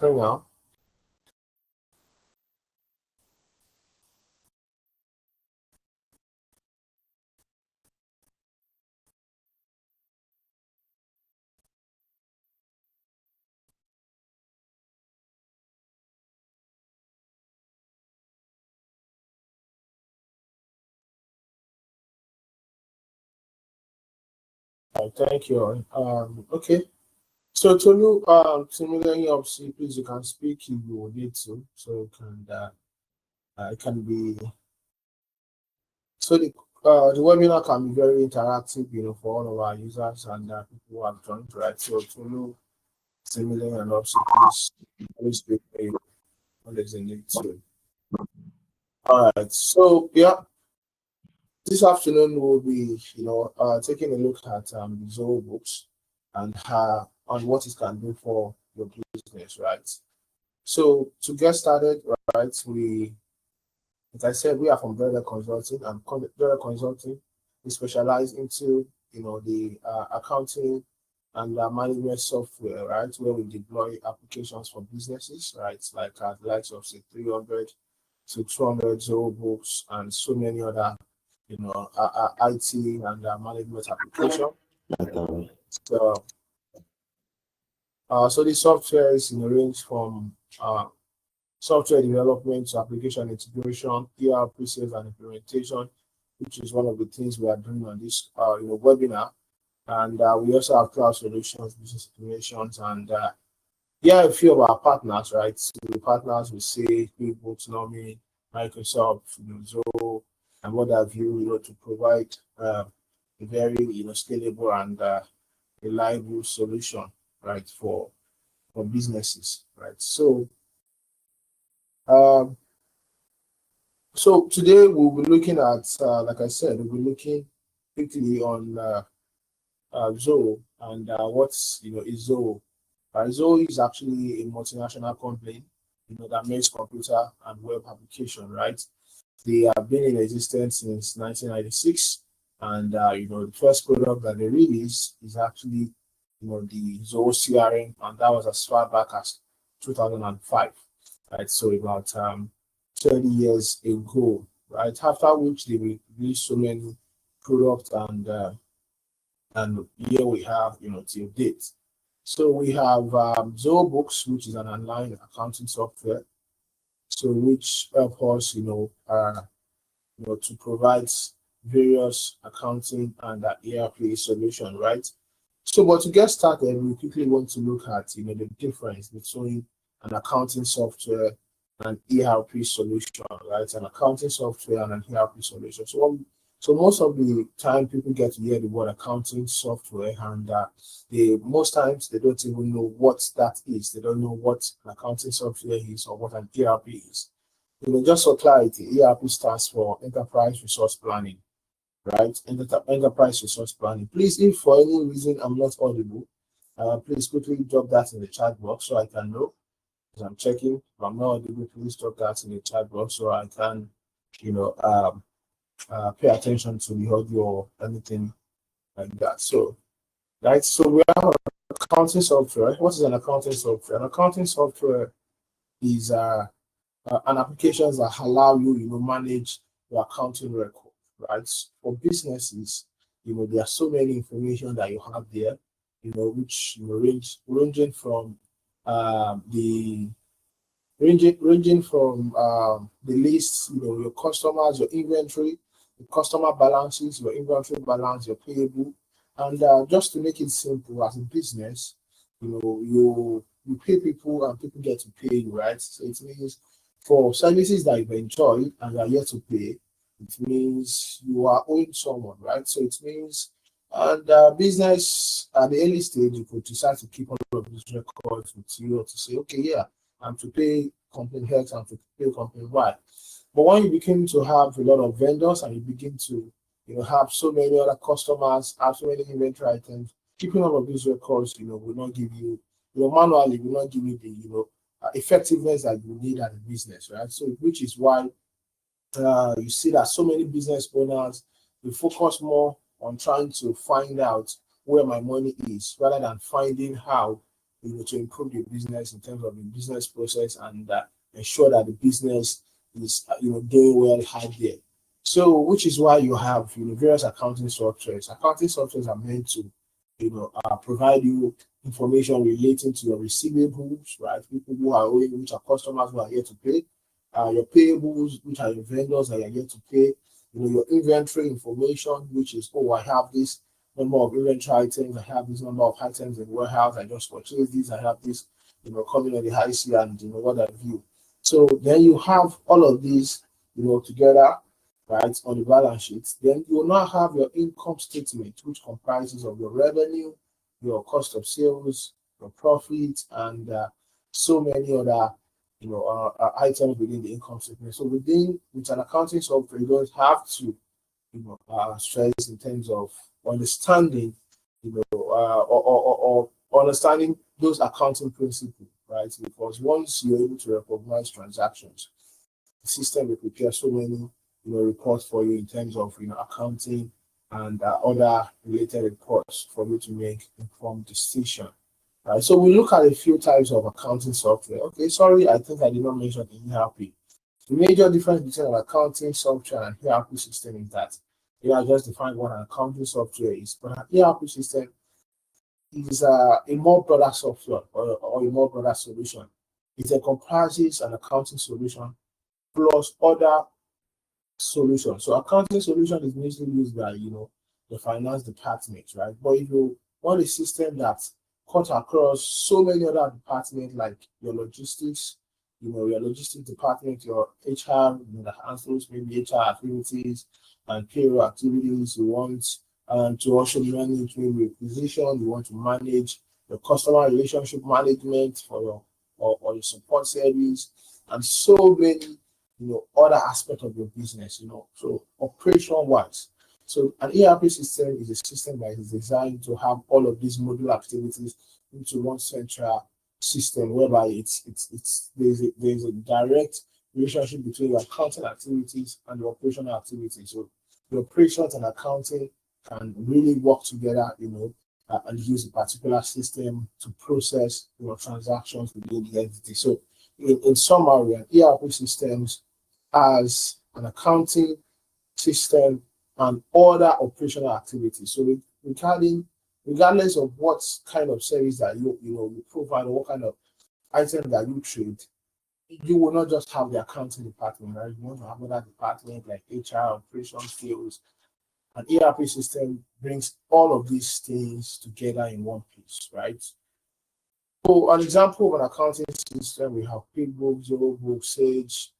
Right now. Thank you. Okay. So Tolu, similarly, obviously, please you can speak if you need to. So it can be so the webinar can be very interactive, for all of our users and people who have joined, right? So Tolu, similarly, and obviously, please always speak when there's a need to. All right. So yeah, this afternoon we'll be, taking a look at Zoho Books and how on what it can do for your business, right? So to get started, right, as I said, we are from Droidedge Consulting, and Droidedge Consulting is specialized into, the accounting and management software, right, where we deploy applications for businesses, right, like the likes of say 300 to 200 Zoho Books and so many other, IT and management application. So, so the software is in a range from software development to application integration, ERP sales and implementation, which is one of the things we are doing on this webinar. And we also have cloud solutions, business integrations, and a few of our partners, right? So the partners we say QuickBooks, Nomi, Microsoft, Zoho, and what have you, to provide a very scalable and reliable solution, right, for businesses, right? So so today we'll be looking at, like I said, we'll be looking quickly on Zoho and what's is Zoho. Zoho is actually a multinational company, that makes computer and web application, right? They have been in existence since 1996, and the first product that they released is actually the Zoho CRM, and that was as far back as 2005, right? So about 30 years ago, right? After which they released so many products, and here we have till date. So we have Zoho Books, which is an online accounting software, so which help us to provide various accounting and ERP solution, right? So, but to get started, we quickly want to look at the difference between an accounting software and ERP solution, right? An accounting software and an ERP solution. So most of the time, people get to hear the word accounting software, and most times they don't even know what that is. They don't know what an accounting software is or what an ERP is. Just for clarity, ERP stands for Enterprise Resource Planning, right? Enterprise Resource Planning. Please, if for any reason I'm not audible, please quickly drop that in the chat box so I can know. As I'm checking, if I'm not audible, please drop that in the chat box so I can, pay attention to the audio or anything like that. So, right. So we have accounting software. What is an accounting software? An accounting software is an application that allow you, manage your accounting record, right? For businesses, there are so many information that you have there, which ranging from the list, your customers, your inventory, the customer balances, your inventory balance, your payable, and just to make it simple, as a business, you pay people and people get to pay you, right? So it means for services that you've enjoyed and you are yet to pay, it means you are owing someone, right? So it means, and business at the early stage, you could decide to keep all of these records with you, or to say, okay, yeah, I'm to pay company X, I'm to pay company Y. But when you begin to have a lot of vendors and you begin to, have so many other customers, have so many inventory items, keeping all of these records, will not give you, manually will not give you the, effectiveness that you need as a business, right? So, which is why you see that so many business owners, they focus more on trying to find out where my money is rather than finding how to improve the business in terms of the business process and ensure that the business is doing well out there. So, which is why you have various accounting softwares. Accounting softwares are meant to provide you information relating to your receivables, right? People who are owing, which are customers who are here to pay, your payables, which are your vendors that are here to pay, your inventory information, which is, oh, I have this number of inventory items, I have this number of items in the warehouse, I just purchased this, I have this, coming on the high sea and what have you. So then you have all of these, together, right, on the balance sheet. Then you will now have your income statement, which comprises of your revenue, your cost of sales, your profit, and so many other items within the income statement. So with an accounting software, you don't have to stress in terms of understanding or understanding those accounting principles, right? Because once you're able to recognize transactions, the system will prepare so many reports for you in terms of accounting and other related reports for you to make informed decision. Right, so we look at a few types of accounting software. Okay, sorry, I think I did not mention the ERP. The major difference between an accounting software and ERP system is that I just defined what an accounting software is, but an ERP system is a more broader software or a more broader solution. It encompasses an accounting solution plus other solutions. So accounting solution is mostly used by the finance department, right? But if you want a system that cut across so many other departments like your logistics, your logistics department, your HR, that handles maybe HR activities and payroll activities. You want to also manage maybe acquisition. You want to manage your customer relationship management for your or your support service, and so many other aspects of your business. So operation wise. So an ERP system is a system that is designed to have all of these modular activities into one central system, whereby there's a direct relationship between your accounting activities and your operational activities. So the operations and accounting can really work together, and use a particular system to process transactions within the entity. So in summary, an ERP systems as an accounting system and other operational activities. So regardless of what kind of service that you provide or what kind of item that you trade, you will not just have the accounting department, right? You want to have other departments like HR, operations, sales. An ERP system brings all of these things together in one place, right? So an example of an accounting system, we have QuickBooks, Zoho Books, Sage,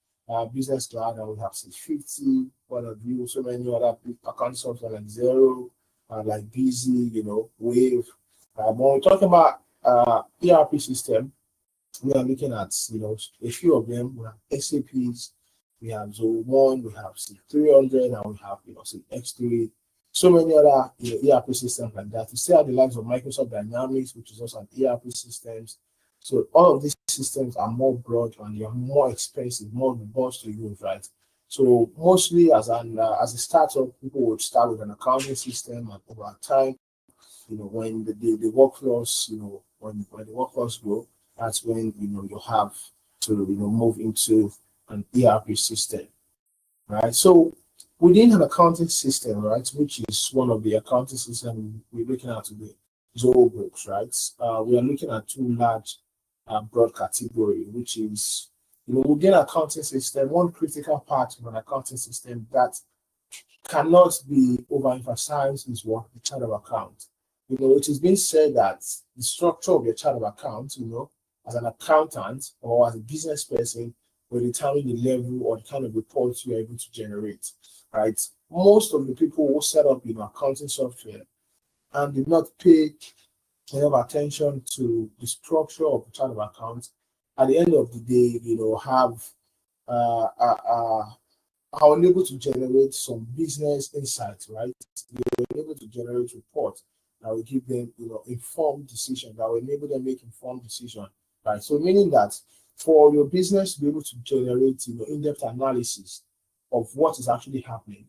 Business Cloud, and we have Sage 50, one of you, so many other accounting software like Zero, like Busy, Wave. When we're talking about ERP system, we are looking at a few of them. We have SAPs, we have Zoho One, we have C300, and we have X3. So many other ERP systems like that. We still have the likes of Microsoft Dynamics, which is also an ERP systems. So all of these systems are more broad and they are more expensive, more robust to use, right? So mostly as a startup, people would start with an accounting system, and over time, when the workflows, when the workflows grow, that's when you have to move into an ERP system, right? So within an accounting system, right, which is one of the accounting systems we're looking at today, Zoho Books, right? We are looking at two large broad category, which is within an accounting system, one critical part of an accounting system that cannot be overemphasized is what the chart of account. It has been said that the structure of your chart of account, as an accountant or as a business person, will determine the level or the kind of reports you are able to generate, right? Most of the people who set up accounting software and did not pay enough attention to the structure of the chart of accounts, at the end of the day, are unable to generate some business insights, right? They're unable to generate reports that will give them, informed decision, that will enable them make informed decision, right? So meaning that for your business to be able to generate, in-depth analysis of what is actually happening,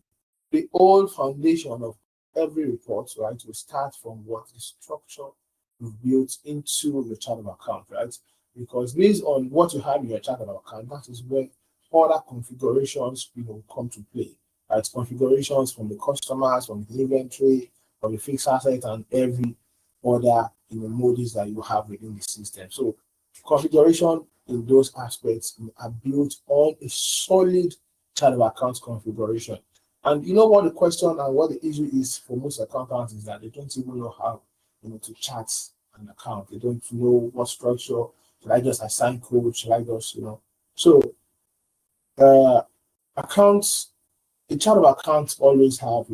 the whole foundation of every report, right, will start from what the structure you've built into your chart of account, right? Because based on what you have in your chart of account, that is where other configurations come to play, right? Configurations from the customers, from the inventory, from the fixed asset, and every other modules that you have within the system. So configuration in those aspects are built on a solid chart of account configuration. And you know what the question and what the issue is for most accountants is that they don't even know how to chart an account. They don't know what structure. Should I just assign code? Should I just So accounts, a chart of accounts always have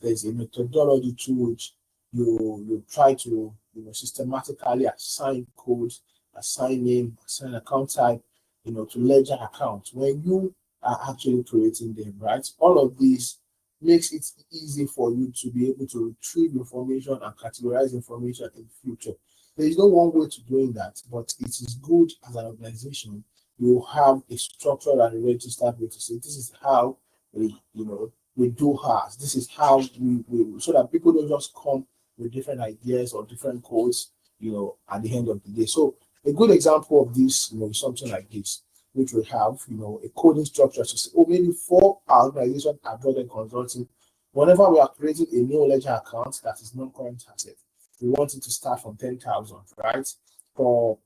there's a methodology to which you try to systematically assign codes, assign name, assign account type to ledger accounts when you are actually creating them, right? All of this makes it easy for you to be able to retrieve information and categorize information in the future. There is no one way to doing that, but it is good as an organization you have a structured and a registered way to say this is how we do ours. This is how we so that people don't just come with different ideas or different codes at the end of the day. So a good example of this is something like this, which we have a coding structure to say, maybe for our organization at Droidedge Consulting, whenever we are creating a new ledger account that is non-current asset, we want it to start from 10,000, right? For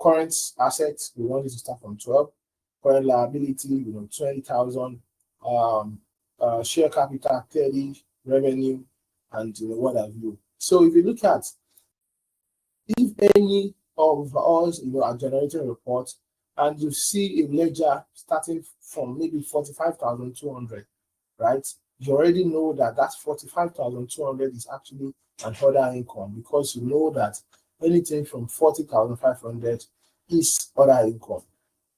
current assets, we want it to start from 12. Current liability, 20,000. Share capital 30, revenue, and what have you. So if you look at if any of us are generating reports and you see a ledger starting from maybe 45,200, right? You already know that 45,200 is actually an other income, because you know that anything from 40,500 is other income.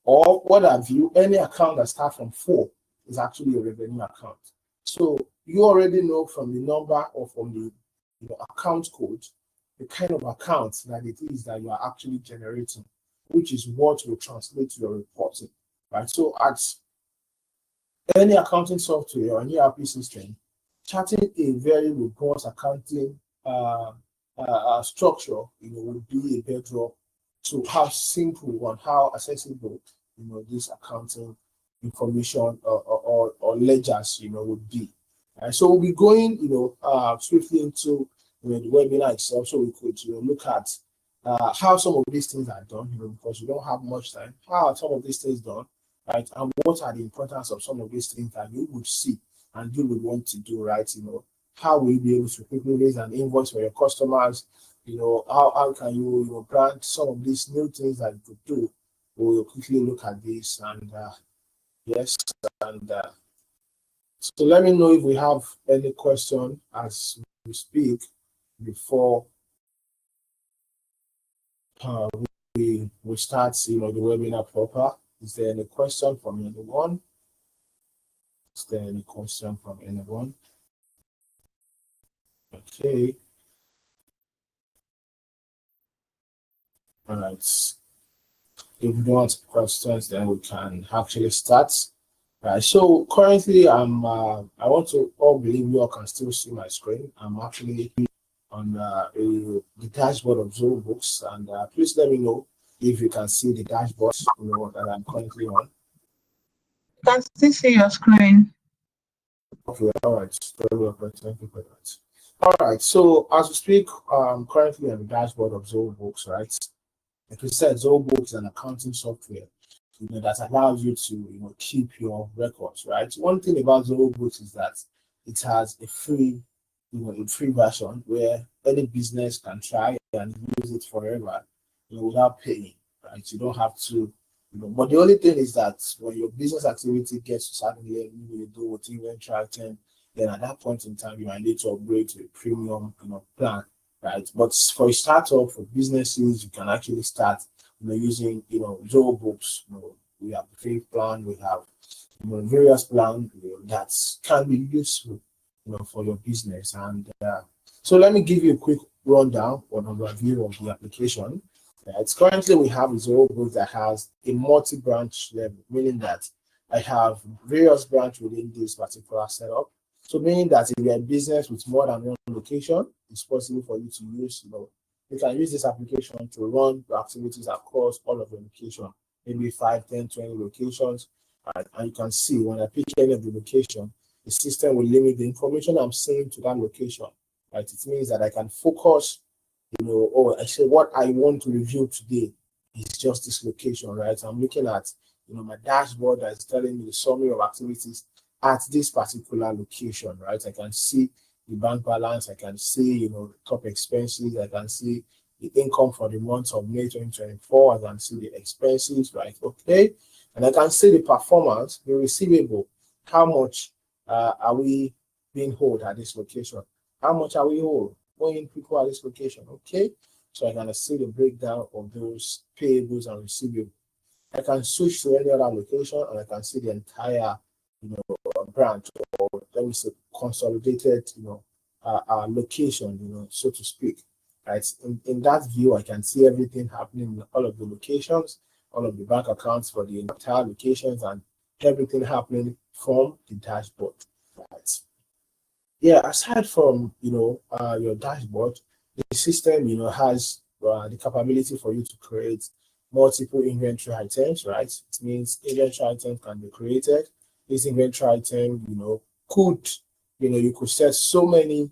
Or what have you, any account that starts from 4 is actually a revenue account. So you already know from the number or from the account code the kind of account that it is that you are actually generating, which is what will translate to your reporting, right? So at any accounting software or any ERP system, charting a very robust accounting structure, would be a bedrock to how simple and how accessible, this accounting information or ledgers, would be. And so we'll be going, swiftly into the webinar itself, so we could, look at how some of these things are done, because we don't have much time. How are some of these things done, right? And what are the importance of some of these things that you would see and you would want to do, right? How will you be able to quickly raise an invoice for your customers? How can you, grant some of these new things that you could do? We'll quickly look at this, and yes, and so let me know if we have any question as we speak before we start, the webinar proper. Is there any question from anyone? Is there any question from anyone? Okay. All right. If you don't have questions, then we can actually start. Right. So currently, I want to all believe you all can still see my screen. I'm actually on the dashboard of Zoho Books, and please let me know if you can see the dashboard that I'm currently on. You can still see your screen. Okay, all right. Very well, thank you for that. All right, so as we speak, currently on the dashboard of Zoho Books, right? Like we said, Zoho Books is an accounting software that allows you to keep your records, right? One thing about Zoho Books is that it has a free version where any business can try and use it forever, without paying, right? You don't have to, but the only thing is that when your business activity gets to certain level, you do what inventory item, then at that point in time, you might need to upgrade to a premium, plan, right? But for a startup, for businesses, you can actually start, using, Zoho Books. We have the free plan, we have, various plans that can be useful, for your business. And so let me give you a quick rundown or overview of the application. It's currently we have a Zoho Book that has a multi-branch level, meaning that I have various branches within this particular setup. So meaning that if you're a business with more than one location, it's possible for you to use you can use this application to run your activities across all of your locations, maybe 5, 10, 20 locations. Right? And you can see when I pick any of the location, the system will limit the information I'm saying to that location. Right? It means that I can focus, I say what I want to review today is just this location, right? I'm looking at, my dashboard that is telling me the summary of activities at this particular location, right? I can see the bank balance, I can see, the top expenses, I can see the income for the month of May 2024, I can see the expenses, right? Okay. And I can see the performance, the receivable, how much are we being hold at this location? How much are we owing people at this location? Okay. So I can see the breakdown of those payables and receivables. I can switch to any other location and I can see the entire, branch, or let me say consolidated, location, so to speak. Right. In that view, I can see everything happening in all of the locations, all of the bank accounts for the entire locations, and everything happening from the dashboard. Right. Yeah, aside from your dashboard, the system has the capability for you to create multiple inventory items, right? It means inventory items can be created. This inventory item, could you could set so many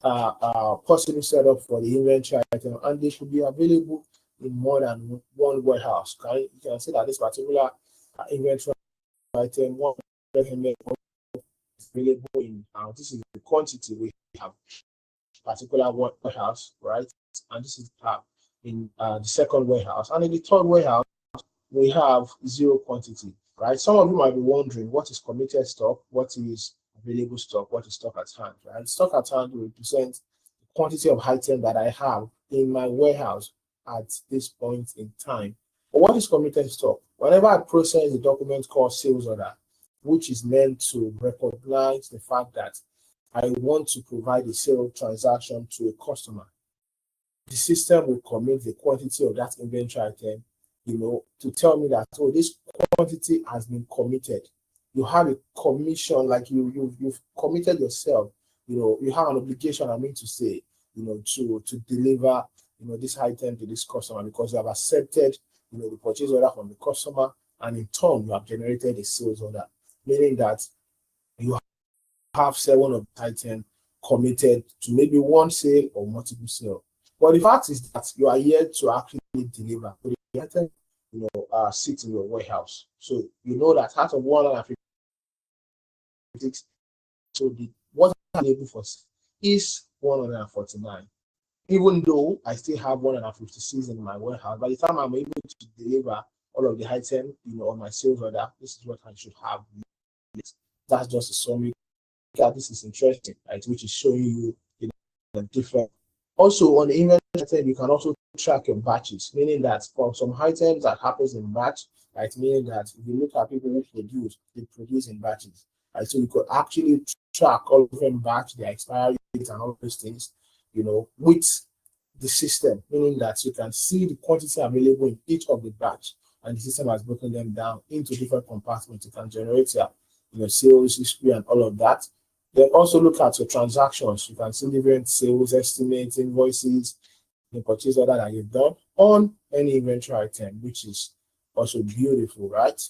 possible setup for the inventory item, and they should be available in more than one warehouse. You can see that this particular inventory item, one available in this is the quantity we have particular warehouse, right? And this is in the second warehouse, and in the third warehouse we have zero quantity, right? Some of you might be wondering what is committed stock, what is available stock, what is stock at hand, right? Stock at hand will represent the quantity of item that I have in my warehouse at this point in time. But what is committed stock? Whenever I process a document called sales order, which is meant to recognize the fact that I want to provide a sale transaction to a customer, the system will commit the quantity of that inventory item, to tell me that, oh, this quantity has been committed. You have a commission, like you've committed yourself. You have an obligation, to say, to deliver, this item to this customer, because you have accepted, the purchase order from the customer, and in turn you have generated a sales order, meaning that you have 7 of the item committed to maybe one sale or multiple sale. But the fact is that you are here to actually deliver. But the item, sits in your warehouse. So you know that out of 156, so the what I'm able for is 149. Even though I still have 156 in my warehouse, by the time I'm able to deliver all of the item, on my sales order, this is what I should have. That's just a summary. This is interesting, right? Which is showing you, the different. Also, on the inventory item, you can also track your batches, meaning that for some items that happens in batch, right? Meaning that if you look at people who produce, they produce in batches, right? So you could actually track all of them batch, their expiry date, and all those things, with the system, meaning that you can see the quantity available in each of the batch, and the system has broken them down into different compartments. You can generate your sales history and all of that. Then also look at your transactions. You can see different sales estimates, invoices, the purchase order that you've done on any inventory item, which is also beautiful, right?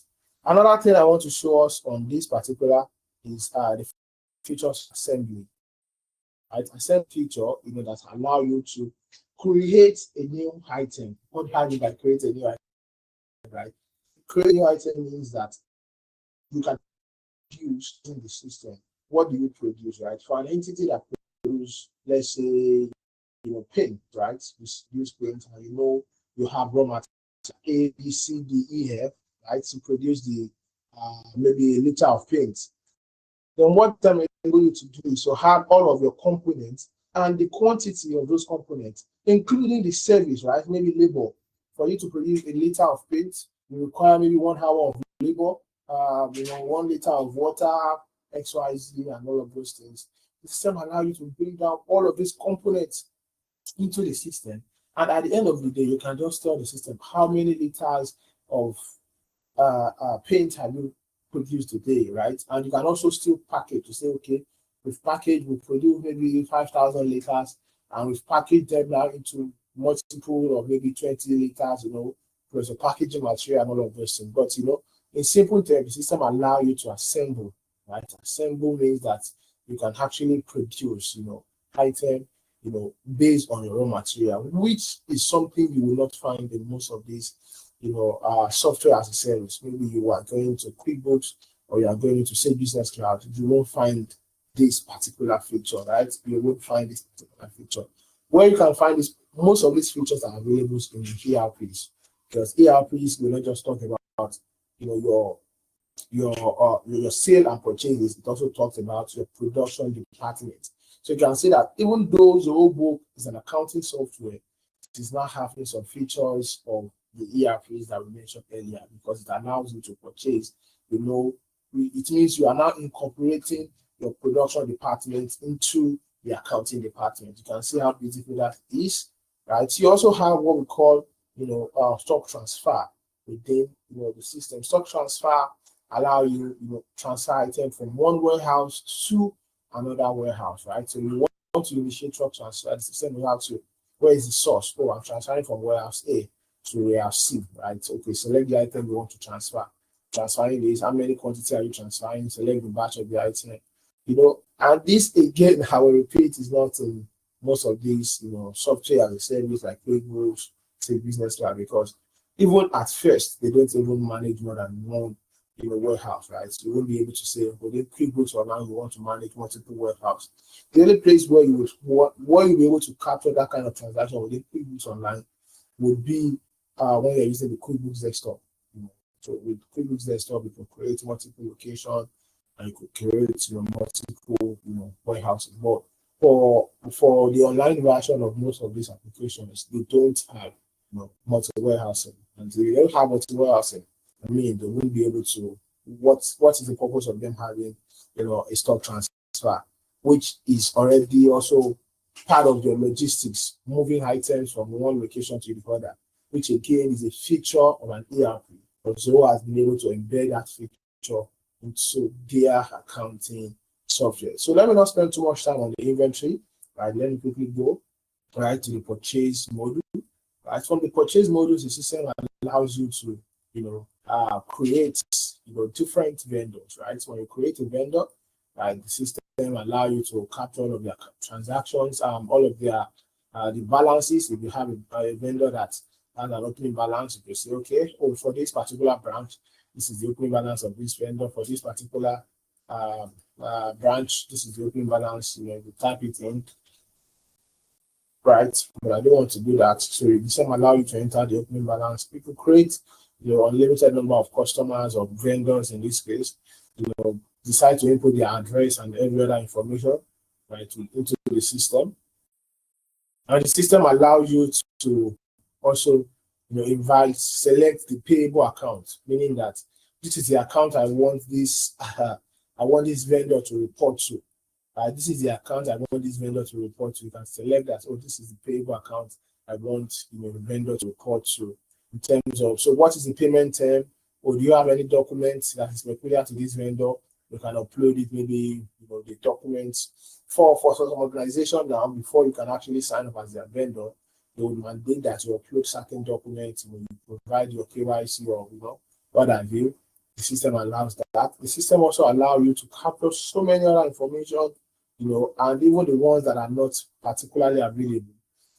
Another thing I want to show us on this particular is the features assembly. Right? Assembly feature, that allow you to create a new item. What do you by create a new item, right? Create a new item means that you can use in the system. What do you produce, right? For an entity that produces, let's say, paint, right? You use paint, and you have raw material A, B, C, D, E, F, right? To produce the maybe a liter of paint. Then what I'm going to do is to have all of your components and the quantity of those components, including the service, right? Maybe labor. For you to produce a liter of paint, you require maybe 1 hour of labor, 1 liter of water, XYZ, and all of those things. The system allows you to bring down all of these components into the system, and at the end of the day, you can just tell the system how many liters of paint have you produced today, right? And you can also still package to say, okay, we've packaged, we produce maybe 5,000 liters, and we've packaged them now into multiple of maybe 20 liters, plus the packaging material and all of those things. But in simple terms, the system allows you to assemble, right? Assemble means that you can actually produce, item, based on your raw material, which is something you will not find in most of these, software as a service. Maybe you are going to QuickBooks or you are going to Sage Business Cloud, you won't find this particular feature, right? You won't find this particular feature. Where you can find this, most of these features are available in ERPs, because ERPs will not just talk about, your sale and purchases. It also talks about your production department. So you can see that even though Zoho Book is an accounting software, it is not having some features of the ERPs that we mentioned earlier, because it allows you to purchase. It means you are now incorporating your production department into the accounting department. You can see how beautiful that is, right? You also have what we call, stock transfer within, the system. Stock transfer allow you, transfer item from one warehouse to another warehouse, right? So you want to initiate stock transfer, the system will have to, where is the source? Oh, I'm transferring from warehouse A to warehouse C, right? Okay, select the item you want to transfer. Transferring this, how many quantity are you transferring? Select the batch of the item, and this again, I will repeat, is not in most of these, software as a service like QuickBooks, Sage Business Cloud, because even at first, they don't even manage more than one, warehouse, right? So you won't be able to say, okay, QuickBooks or now you want to manage multiple warehouse. The only place where you'll be able to capture that kind of transaction within QuickBooks Online would be when you're using the QuickBooks desktop. So with QuickBooks desktop, you can create multiple locations and you could create multiple warehouses. But for the online version of most of these applications, they don't have multiple warehousing. And if they don't have multiple warehousing, they won't be able to. What is the purpose of them having a stock transfer, which is already also part of your logistics, moving items from one location to the other, which again is a feature of an ERP. But Zoho has been able to embed that feature into their accounting software. So let me not spend too much time on the inventory, right? Let me quickly go right to the purchase module. Right, from the purchase modules, the system allows you to, create, different vendors, right? So when you create a vendor, right, the system allows you to capture all of their transactions, all of their the balances. If you have a vendor that has an opening balance, you can say, okay, for this particular branch, this is the opening balance of this vendor. For this particular branch, this is the opening balance. You type it in, right? But I don't want to do that. So the system allows you to enter the opening balance. You could create your unlimited number of customers or vendors in this case. Decide to input their address and every other information, right, into the system. And the system allows you to also, select the payable account, meaning that this is the account I want this vendor to report to. This is the account I want this vendor to report to. You can select that. Oh, this is the payable account I want the vendor to report to. In terms of, so what is the payment term? Or do you have any documents that is peculiar to this vendor? You can upload it, maybe the documents for some organization now. Before you can actually sign up as their vendor, they would mandate that you upload certain documents when you provide your KYC or what have you. The system allows that. The system also allows you to capture so many other information, and even the ones that are not particularly available.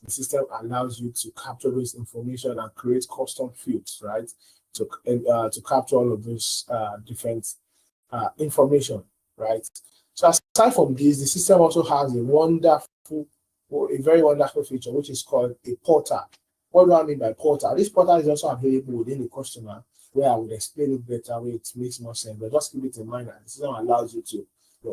The system allows you to capture this information and create custom fields, right? To capture all of those different information, right? So aside from this, the system also has a very wonderful feature, which is called a portal. What do I mean by portal? This portal is also available within the customer, where I would explain it better, where it makes more sense. But just keep it in mind that the system allows you to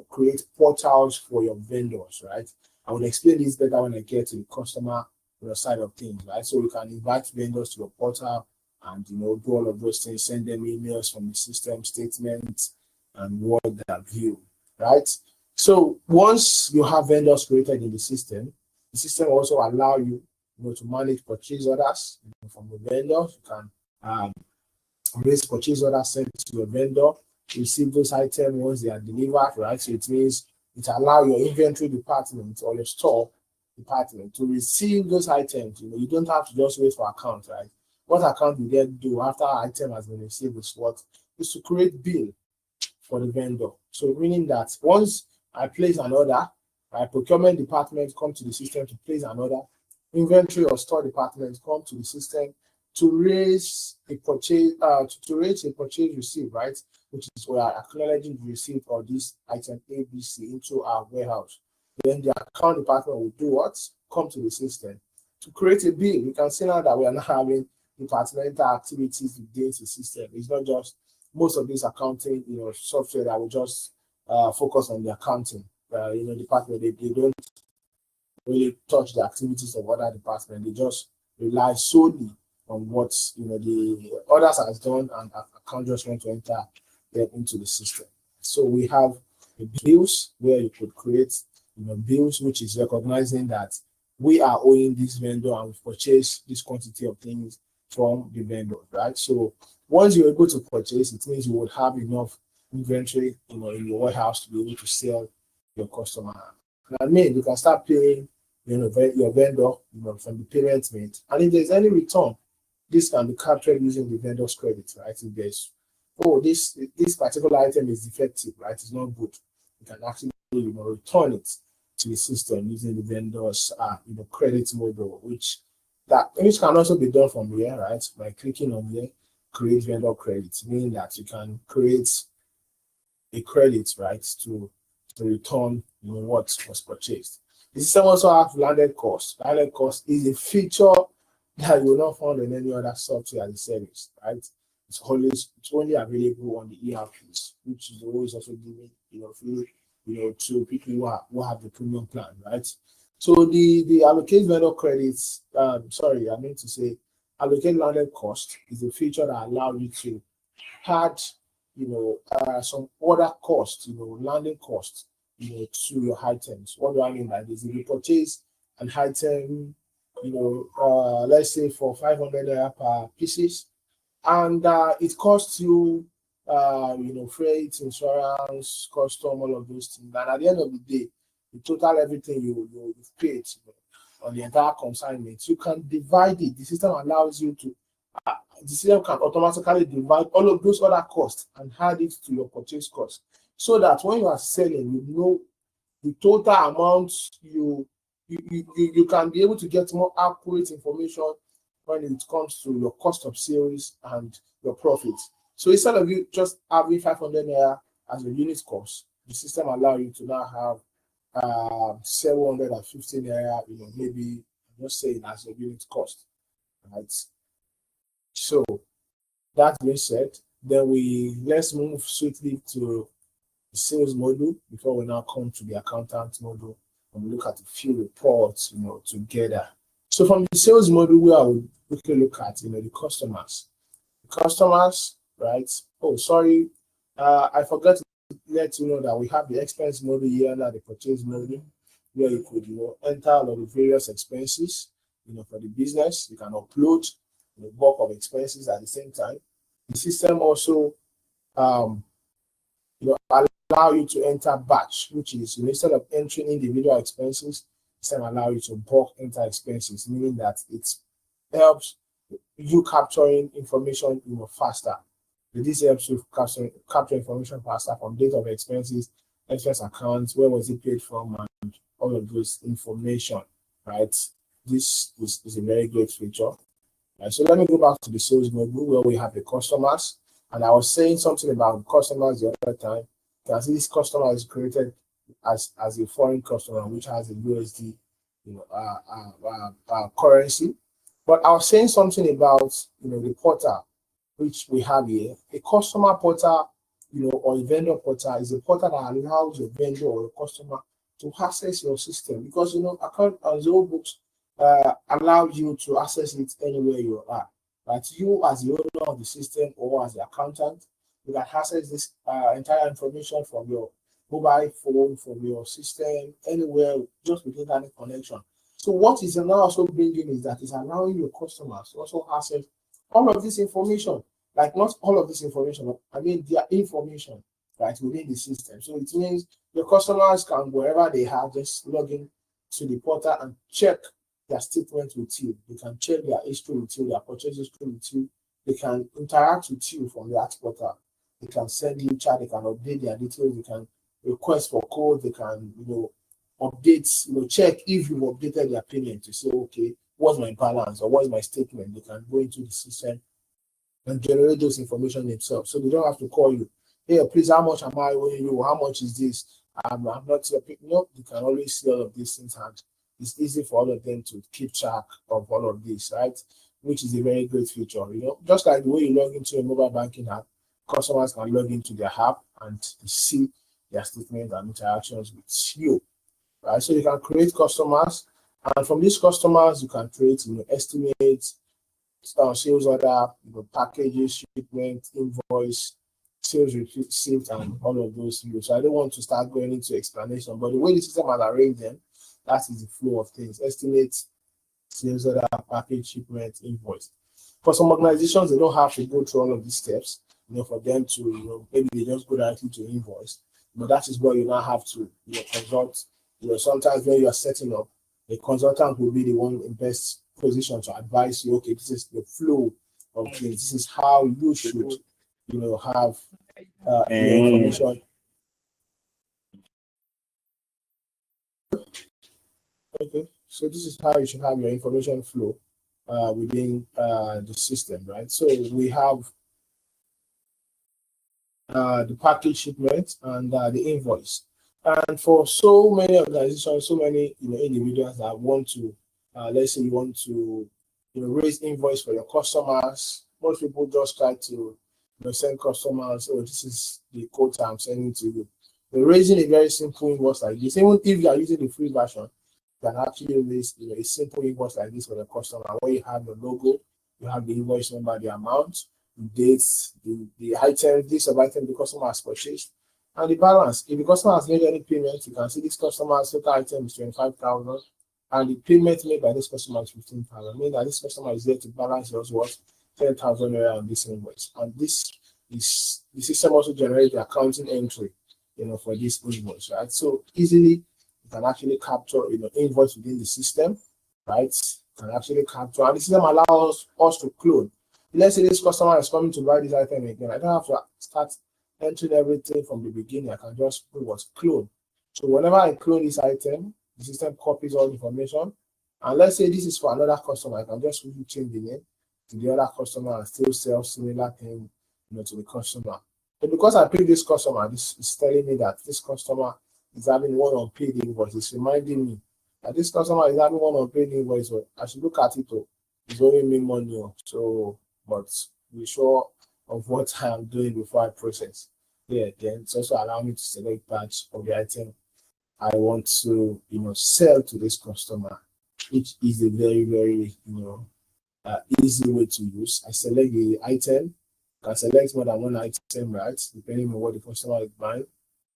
create portals for your vendors, right? I will explain this better when I get to the customer side of things, right? So you can invite vendors to your portal and do all of those things, send them emails from the system, statements, and what they view, right? So once you have vendors created in the system also allow you, to manage purchase orders from the vendors. You can raise purchase orders sent to your vendor, receive those items once they are delivered, right? So it means it allows your inventory department or your store department to receive those items. You don't have to just wait for account, right? What account you then do after item has been received is what? Is to create bill for the vendor. So meaning that once I place an order, my procurement department come to the system to place an order, inventory or store department come to the system to raise a purchase, to raise a purchase receipt, right? Which is we are acknowledging the receipt of this item ABC into our warehouse. Then the account department will do what? Come to the system to create a bill. You can see now that we are not having departmental activities within the system. It's not just most of this accounting, software that will just focus on the accounting. Department, they don't really touch the activities of other departments. They just rely solely on what the others has done, and account just want to enter them into the system. So we have the bills where you could create bills, which is recognizing that we are owing this vendor and we've purchased this quantity of things from the vendor, right? So once you're able to purchase, it means you would have enough inventory in your warehouse to be able to sell your customer. And then you can start paying your vendor from the payment made. And if there's any return, this can be captured using the vendor's credit, right? If there's this particular item is defective, right? It's not good. You can actually return it to the system using the vendor's credit model, which can also be done from here, right? By clicking on here, create vendor credit, meaning that you can create a credit, right, to return what was purchased. The system also has landed cost. Landed cost is a feature that you will not find in any other software as a service, right? It's only available on the ERPs, which is always also given free, to people who have the premium plan, right? So the allocate vendor credits, allocate landed cost is a feature that allows you to add, some other costs, landing costs, to your items. What do I mean by this? If you purchase an item, let's say for 500 naira per pieces, and it costs you, freight, insurance, custom, all of those things. And at the end of the day, you total everything you've paid on the entire consignment. You can divide it. The system allows you to. The system can automatically divide all of those other costs and add it to your purchase cost, so that when you are selling, the total amount you can be able to get more accurate information when it comes to your cost of sales and your profit. So instead of you just having 500 naira as a unit cost, the system allows you to now have 750 naira, maybe I'm just saying as a unit cost, right? So that being said, then let's move swiftly to the sales module before we now come to the accountant module and look at a few reports, together. So from the sales module, we will quickly look at, the customers. The customers, right? Oh, sorry, I forgot to let you know that we have the expense module here under the purchase module, where you could, enter all of the various expenses, for the business. You can upload the bulk of expenses at the same time. The system also, allow you to enter batch, which is instead of entering individual expenses, the system allow you to bulk enter expenses, meaning that it helps you capturing information, faster. This helps you capture information faster from date of expenses, expense accounts, where was it paid from, and all of those information, right? This is a very great feature. Right, so let me go back to the sales module where we have the customers. And I was saying something about customers the other time. You can see this customer is created as a foreign customer, which has a USD currency. But I was saying something about the portal, which we have here. A customer portal, or a vendor portal is a portal that allows your vendor or your customer to access your system, because account on Zoho Books allows you to access it anywhere you are. But you, as the owner of the system or as the accountant, you can access this entire information from your mobile phone, from your system, anywhere, just with internet connection. So what is now also bringing is that it's allowing your customers to also access all of this information. Like not all of this information, but I mean their information, right, within the system. So it means your customers can, wherever they have, just log in to the portal and check their statement with you. They can check their history with you, their purchase history with you. They can interact with you from that portal. They can send you chat, they can update their details, they can request for code, they can, update, check if you've updated their payment to say, okay, what's my balance or what's my statement? They can go into the system and generate those information themselves. So they don't have to call you. Hey, please, how much am I owing you? How much is this? I'm not no, you can always see all of these things, and it's easy for all of them to keep track of all of this, right? Which is a very great feature. Just like the way you log into a mobile banking app, customers can log into their app and see their statements and interactions with you, right? So you can create customers, and from these customers, you can create, estimates, sales order, packages, shipment, invoice, sales received, and all of those things. So I don't want to start going into explanation, but the way the system has arranged them, that is the flow of things: estimate, sales order, package, shipment, invoice. For some organizations, they don't have to go through all of these steps, for them to, maybe they just go directly to invoice. But that is where you now have to, consult. Sometimes when you are setting up, a consultant will be the one in best position to advise you, okay, this is the flow of things. This is how you should, have your information. Okay, so this is how you should have your information flow within the system, right? So we have the package shipment and the invoice. And for so many organizations, so many individuals that want to, let's say you want to raise invoice for your customers, most people just try to send customers, oh, this is the quota I'm sending to you. We're raising a very simple invoice like this. Even if you are using the free version, you can actually raise a simple invoice like this for the customer, where you have the logo, you have the invoice number, the amount, the dates, the item, this of item the customer has purchased, and the balance. If the customer has made any payment, you can see this customer's total item is 25,000, and the payment made by this customer is 15,000. Meaning that this customer is there to balance yours what 10,000 naira on this invoice. And this is the system also generates the accounting entry, for this invoice, right? So easily you can actually capture, invoice within the system, right? You can actually capture, and the system allows us to clone. Let's say this customer is coming to buy this item again. I don't have to start entering everything from the beginning. I can just put what's clone. So whenever I clone this item, the system copies all the information. And let's say this is for another customer, I can just really change the name to the other customer and still sell similar thing, to the customer. But because I paid this customer, this is telling me that this customer is having one unpaid invoice. It's reminding me that this customer is having one unpaid invoice. So I should look at it. It's owing me money. So, but be sure of what I am doing before I process. Yeah, then it's also allowing me to select batch of the item I want to, sell to this customer, which is a very, very, easy way to use. I select the item. I can select more than one item, right? Depending on what the customer is buying.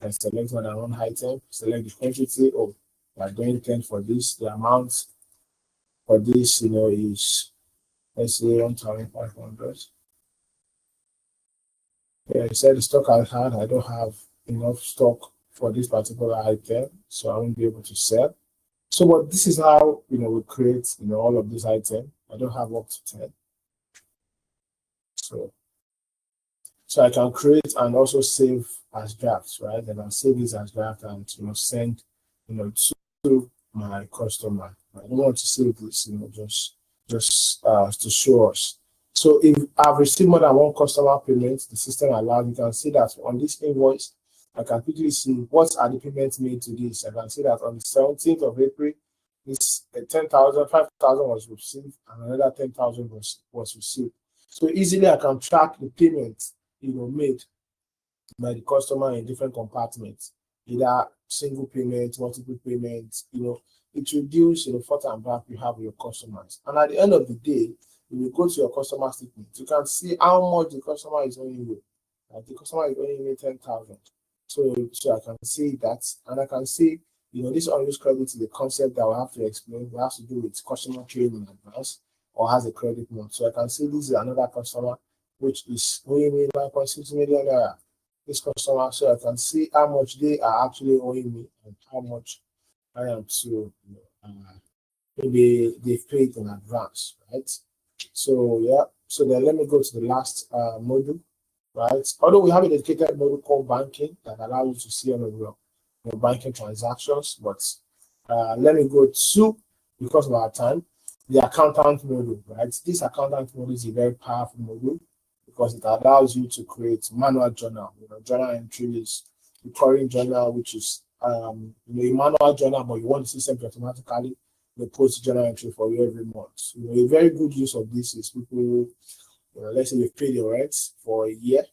I can select more than one item. Select the quantity of my doing 10 for this. The amount for this, is, let's say, 1,500. Yeah, I said the stock I had, I don't have enough stock for this particular item, so I won't be able to sell. So, but this is how, we create, all of these items. I don't have up to 10. So I can create and also save as drafts, right? And I'll save this as draft and, send, to my customer. I don't want to save this, just to show us. So if I've received more than one customer payment, the system allows, you can see that on this invoice, I can quickly see what are the payments made to this. I can see that on the 17th of April, this 10,000, 5,000 was received, and another 10,000 was received. So easily I can track the payments, made by the customer in different compartments, either single payments, multiple payments, it reduces the front and back you have with your customers. And at the end of the day, when you go to your customer statement, you can see how much the customer is owing you. Like the customer is owing me 10,000. So I can see that, and I can see, this unused credit is the concept that I have to explain. It has to do with customer trading in advance or has a credit note. So I can see this is another customer which is owing me 9.6 million naira. This customer, so I can see how much they are actually owing me and how much I am to maybe they've paid in advance, right? So yeah, so then let me go to the last module, right? Although we have a dedicated module called banking that allows you to see all of your banking transactions, but let me go to, because of our time, the accountant module, right? This accountant module is a very powerful module because it allows you to create manual journal, journal entries, recurring journal, which is a manual journal, but you want the system to automatically post journal entry for you every month. A very good use of this is people, let's say you've paid your rent for a year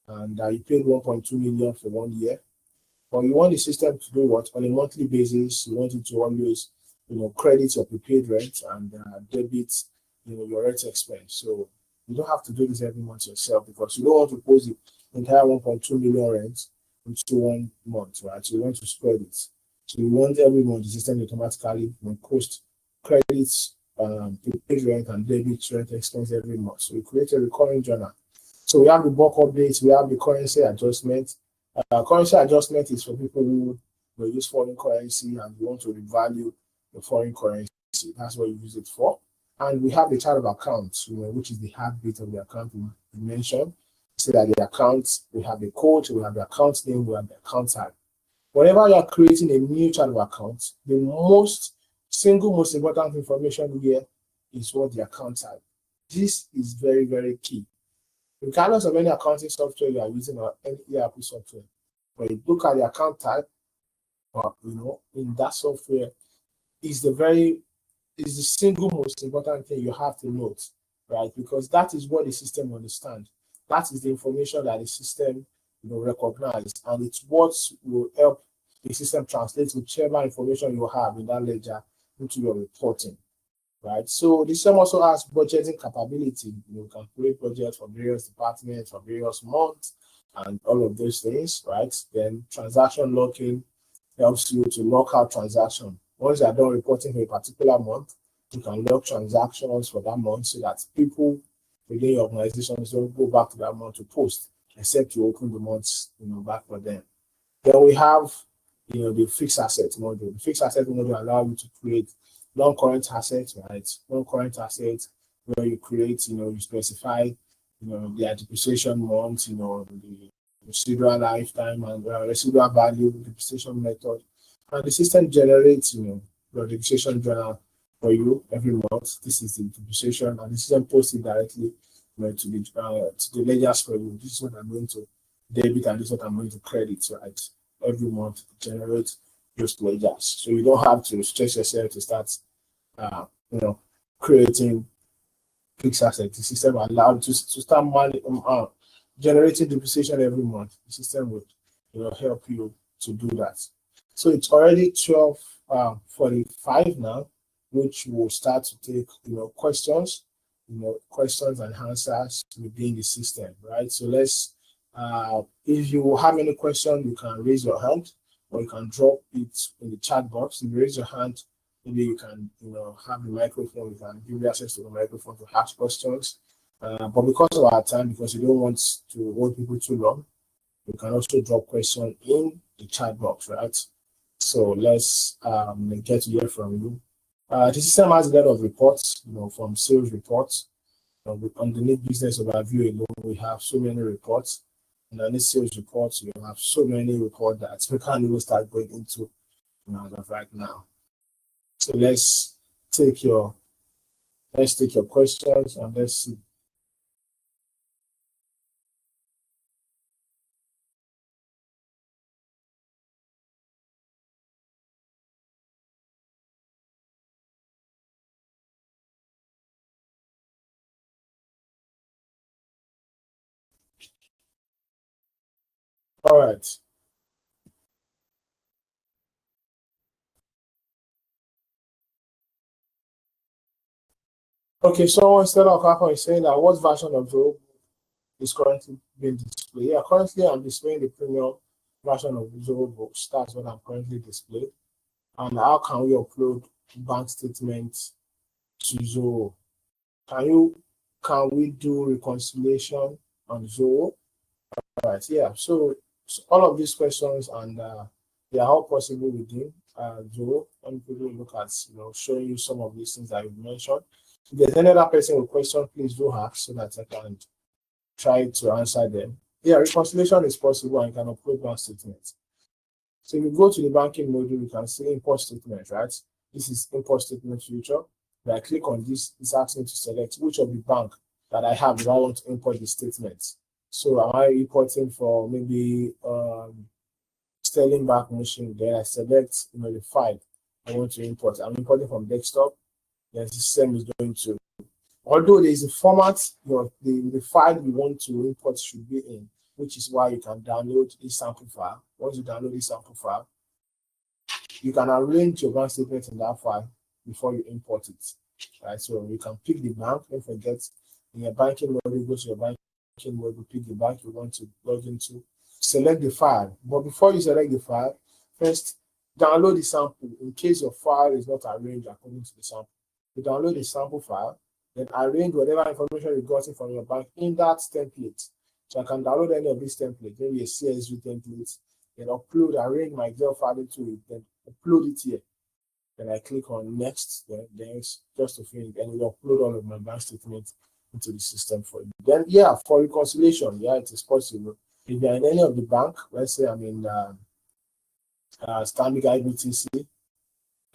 and you paid 1.2 million for 1 year, but you want the system to do what? On a monthly basis, you want it to always, credit your prepaid rent and debit, your rent expense. So you don't have to do this every month yourself because you don't want to post the entire 1.2 million rent into 1 month, right? So you want to spread it. So you want every month the system automatically post credits, prepaid rent and debit rent expense every month. So you create a recurring journal. So we have the bulk updates, we have the currency adjustment. Currency adjustment is for people who use foreign currency and you want to revalue the foreign currency. That's what you use it for. And we have the chart of accounts, which is the heartbeat of the account we mentioned. So that the accounts, we have the code, we have the account name, we have the account type. Whenever you are creating a new chart of accounts, the most important information here is what the account type. This is very, very key. Regardless of any accounting software you are using or any ERP software, when you look at the account type, or in that software, is the single most important thing you have to note, right? Because that is what the system understands. That is the information that the system recognize, and it's what will help the system translate whichever information you have in that ledger into your reporting, right? So the system also has budgeting capability. You can create budgets for various departments for various months and all of those things, right? Then transaction locking helps you to lock out transaction. Once you are done reporting for a particular month, you can lock transactions for that month so that people within your organizations don't go back to that month to post, except you open the months back for them. Then we have the fixed asset module. The fixed asset module allows you to create non-current assets, right? Non-current assets where you create, you specify, their depreciation months, the residual lifetime and residual value, depreciation method. And the system generates, your depreciation journal for you every month. This is the depreciation, and the system posts it directly to the ledgers for you. This is what I'm going to debit, and this is what I'm going to credit, right? Every month to generate those ledgers. So you don't have to stress yourself to start, creating fixed assets. The system allows you to start generating depreciation every month. The system will help you to do that. So it's already 12:45 now, which will start to take questions, questions and answers within the system, right? So let's if you have any question, you can raise your hand or you can drop it in the chat box. If you raise your hand, maybe you can have the microphone, you can give you access to the microphone to ask questions. But because of our time, because you don't want to hold people too long, you can also drop question in the chat box, right? So let's get to hear from you. The system has a lot of reports, from sales reports. Underneath business overview alone, we have so many reports. And underneath sales reports, we have so many reports that we can't even start going into as of right now. So let's take your questions and let's see. All right. Okay, so instead of Kakon is saying that what version of Zoho is currently being displayed? Yeah, currently I'm displaying the premium version of Zoho Books. That's what I'm currently displaying. And how can we upload bank statements to Zoho? Can we do reconciliation on Zoho? All right, yeah. So all of these questions and they are all possible within Zoho. Let me quickly look at, showing you some of these things that you mentioned. If there's any other person with question, please do ask so that I can try to answer them. Yeah, reconciliation is possible and you can upload bank statements. So if you go to the banking module, you can see import statement, right? This is import statement future. When I click on this, it's asking me to select which of the bank that I have if I want to import the statements. So am I importing for maybe Sterling Bank machine? Then I select the file I want to import. I'm importing from desktop. Then the system is going to, although there is a format the file you want to import should be in, which is why you can download this sample file. Once you download this sample file, you can arrange your bank statement in that file before you import it. Right? So you can pick the bank. Don't forget, in your banking module, go to your banking module, pick the bank you want to log into, select the file. But before you select the file, first download the sample in case your file is not arranged according to the sample. You download the sample file, then arrange whatever information you got from your bank in that template. So I can download any of these templates, maybe a CSV template, then arrange my Excel file into it, then upload it here. Then I click on next, then just to finish, and it will upload all of my bank statements into the system for you. Then yeah, for reconciliation, yeah, it is possible. If you're in any of the bank, let's say I'm in Stanbic IBTC,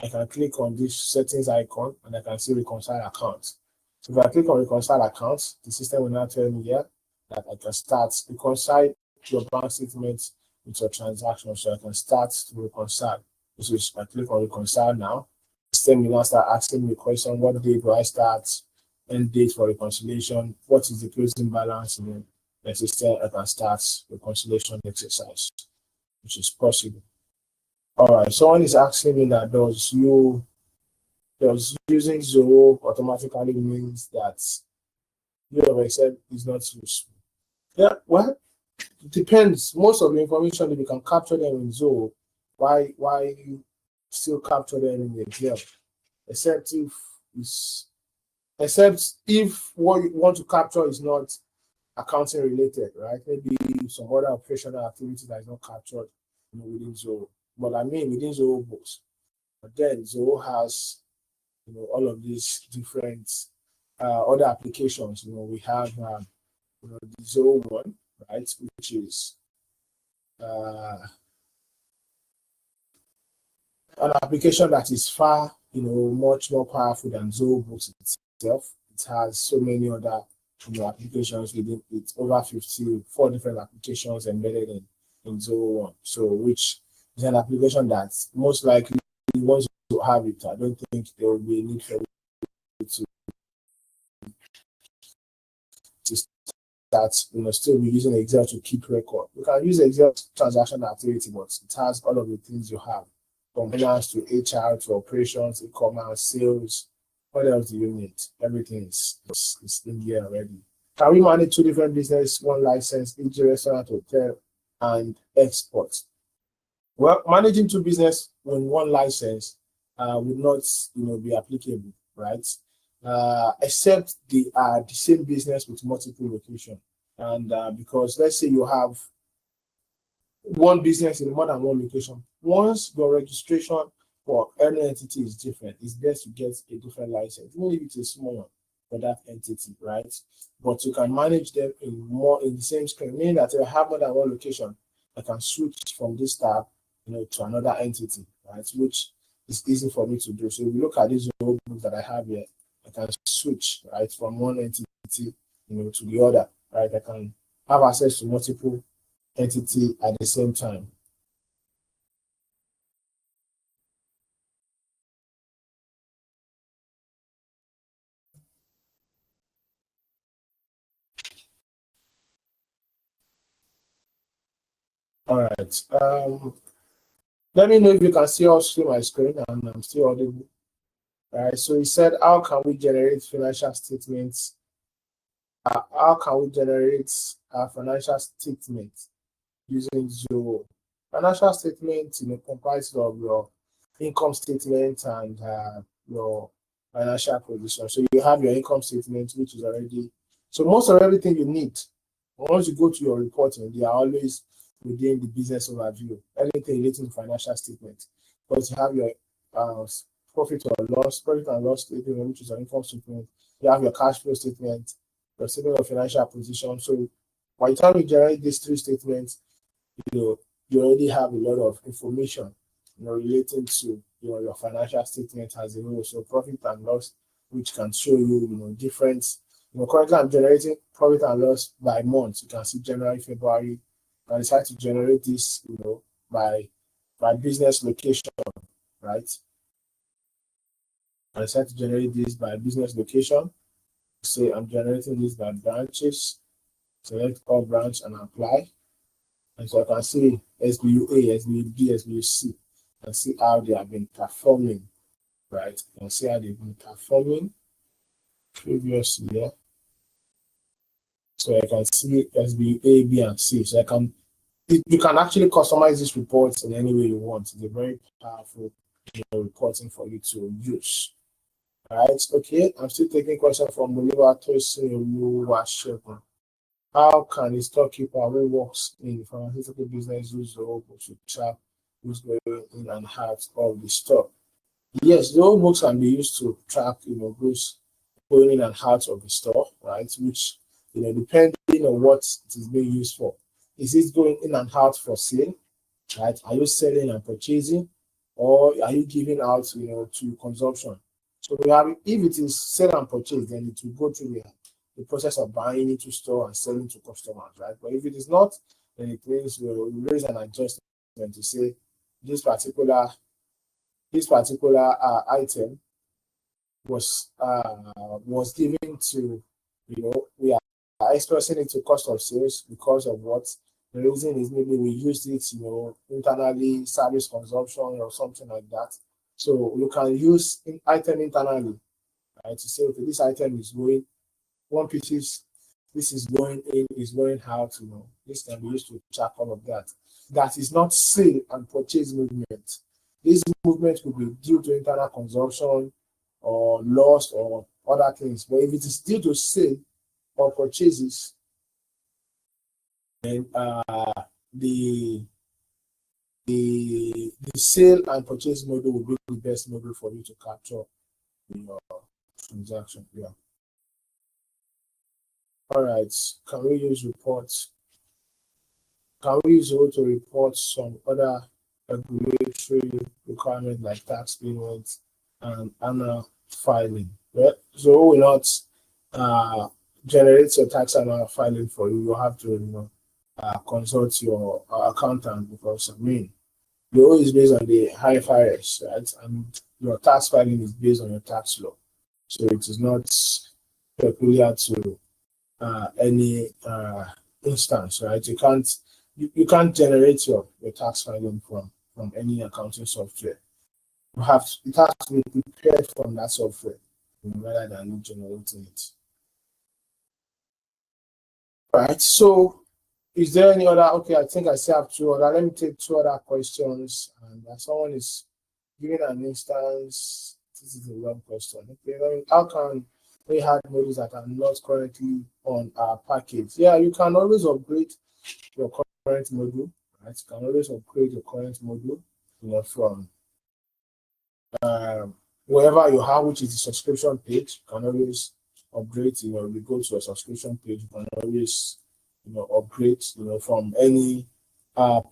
I can click on this settings icon and I can see reconcile accounts. So if I click on reconcile accounts, the system will now tell me here that I can start reconcile your bank statements into a transaction. So I can start to reconcile. So if I click on reconcile now, the system will now start asking me a question: what day do I start? End date for reconciliation? What is the closing balance? And then the system I can start reconciliation exercise, which is possible. All right, someone is asking me that does using Zoho automatically means that your Excel is not useful? Yeah, well, it depends. Most of the information, if you can capture them in Zoho, why still capture them in Excel? Except if what you want to capture is not accounting related, right? Maybe some other operational activity that is not captured within Zoho. But I mean within Zoho Books. But then Zoho has all of these different other applications. We have the Zoho one, right, which is an application that is far much more powerful than Zoho Books itself. It has so many other applications within it, over 54 different applications embedded in Zoho one. So which is an application that most likely once you have it, I don't think there will be a need for you to start still be using Excel to keep record. You can use Excel transaction activity, but it has all of the things you have, from finance to HR to operations, e-commerce, sales. What else do you need? Everything is in here already. Can we manage two different business, one license, each restaurant, hotel, and export? Well, managing two business with one license would not be applicable, right? Except they are the same business with multiple locations. And because let's say you have one business in more than one location, once your registration for any entity is different, it's best to get a different license, even if it's a small one for that entity, right? But you can manage them in the same screen, meaning that if I have more than one location, I can switch from this tab to another entity, right? Which is easy for me to do. So if you look at this Zoho book that I have here, I can switch, right, from one entity to the other, right? I can have access to multiple entities at the same time. All right. Let me know if you can see us through my screen and I'm still audible. All right. So he said, how can we generate financial statements? How can we generate a financial statement using Zoho? Financial statement comprises of your income statement and your financial position. So you have your income statement, which is already, so most of everything you need. Once you go to your reporting, they are always within the business overview. Anything relating to financial statement, because you have your profit and loss statement, which is an income statement. You have your cash flow statement, your statement of financial position. So by the time you generate these three statements, you already have a lot of information, relating to your financial statement as a whole. So profit and loss, which can show you, different. Currently I'm generating profit and loss by month. You can see January, February. I decided to generate this, by business location, right? I decided to generate this by business location. Say I'm generating this by branches. Select all branch and apply. And so I can see SBUA, SBUB, SBUC, and see how they have been performing, right? You can see how they've been performing previous year. So I can see SBUA, B, and C. So you can actually customize these reports in any way you want. It's a very powerful reporting for you to use. All right, okay. I'm still taking questions from Bolivar Tosin. How can a storekeeper who works in pharmaceutical business use Zoho Books to track who's going in and out of the store? Yes, Zoho Books can be used to track, goods going in and out of the store, right? Which, depending on what it is being used for. Is it going in and out for sale, right? Are you selling and purchasing, or are you giving out, to consumption? So we have, if it is sell and purchase, then it will go through the process of buying into store and selling to customers, right? But if it is not, then it means we'll raise an adjustment to say this particular item was given to, we are expressing it to cost of sales because of what the reason is. Maybe we used it, internally, service consumption or something like that. So you can use item internally, right, to say, okay, this item is going one piece, this is going in, is going out. This can be used to track all of that. That is not sale and purchase movement. This movement will be due to internal consumption or loss or other things. But if it is due to sale or purchases, then the sale and purchase model will be the best model for you to capture your transaction. Yeah. All right. Can we use reports? Can we use Zoho to report some other regulatory requirements like tax payments and annual filing? Well, Zoho will not generate your tax annual filing for you. You have to, consult your accountant, because Zoho is based on the IFRS, right? And your tax filing is based on your tax law. So it is not peculiar to any instance, right? You can't generate your tax filing from any accounting software. It has to be prepared from that software rather than you generating it. All right. So is there any other? Okay, I think I still have two other. Let me take two other questions. And someone is giving an instance. This is a long question. Okay, how can we have modules that are not currently on our package? Yeah, you can always upgrade your current module, right? You can always upgrade your current module, from wherever you have, which is the subscription page. You can always upgrade. You go to a subscription page. You can always, upgrade, from any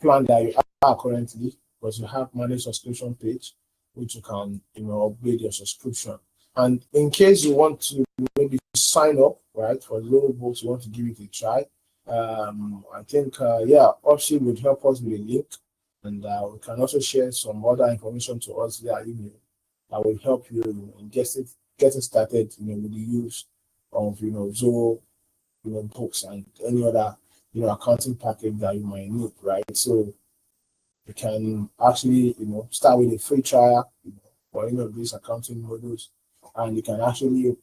plan that you are currently, because you have managed subscription page, which you can, upgrade your subscription. And in case you want to maybe sign up, right, for Zoho Books, you want to give it a try. I think, Opsi would help us with a link, and we can also share some other information to us via email that will help you in getting started, with the use of, Zoho, Books and any other, accounting package that you might need, right? So you can actually, start with a free trial, for any of these accounting modules, and you can actually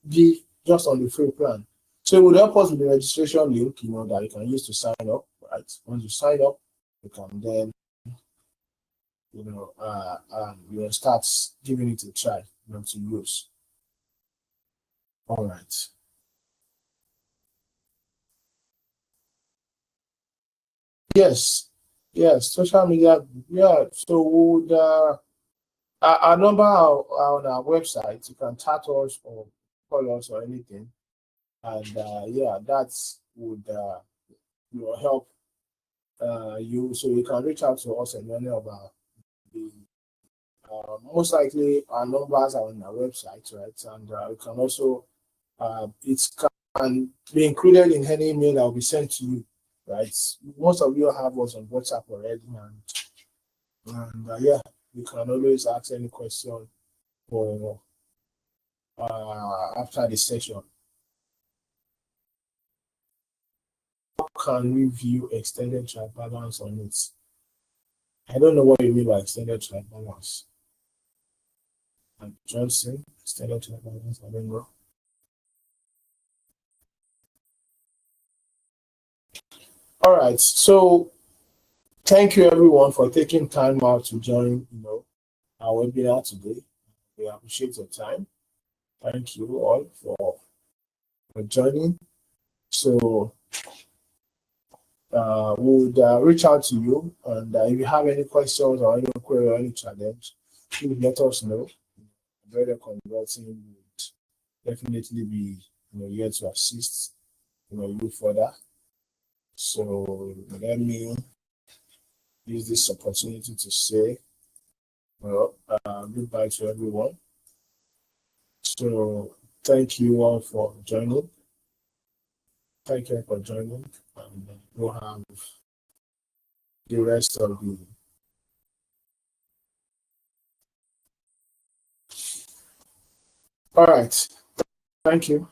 be just on the free plan. So it would help us with the registration link, that you can use to sign up, right? Once you sign up, you can then, start giving it a try, to use. All right. Yes, social media. Yeah. So Our number on our website. You can chat us or call us or anything, and yeah, that would help you, so you can reach out to us in any of our the most likely our numbers are on our website, right? And you can also it can be included in any email that will be sent to you, right? Most of you have us on WhatsApp already, and yeah, you can always ask any question for after the session. How can we view extended trial balance on it? I don't know what you mean by extended trial balance. And Johnson, extended trial balance, I don't know. All right, so thank you everyone for taking time out to join, our webinar today. We appreciate your time. Thank you all for joining. So we would reach out to you, and if you have any questions or any query or any challenge, please let us know. Droidedge Consulting would definitely be here to assist you further. So let me use this opportunity to say goodbye to everyone. So thank you all for joining. Thank you for joining, and we'll have the rest of the all right. Thank you.